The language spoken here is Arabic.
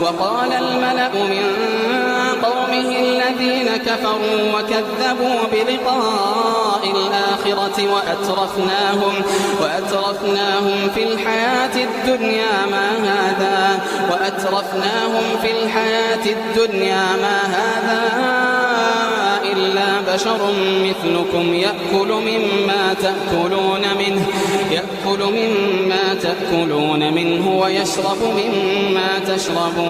وقال الملأ من قومه الذين كفروا وكذبوا بلقاء الآخرة وأترفناهم في الحياة الدنيا ما هذا إلا بشر مثلكم يأكل مما تأكلون منه ويشرب مما تشربون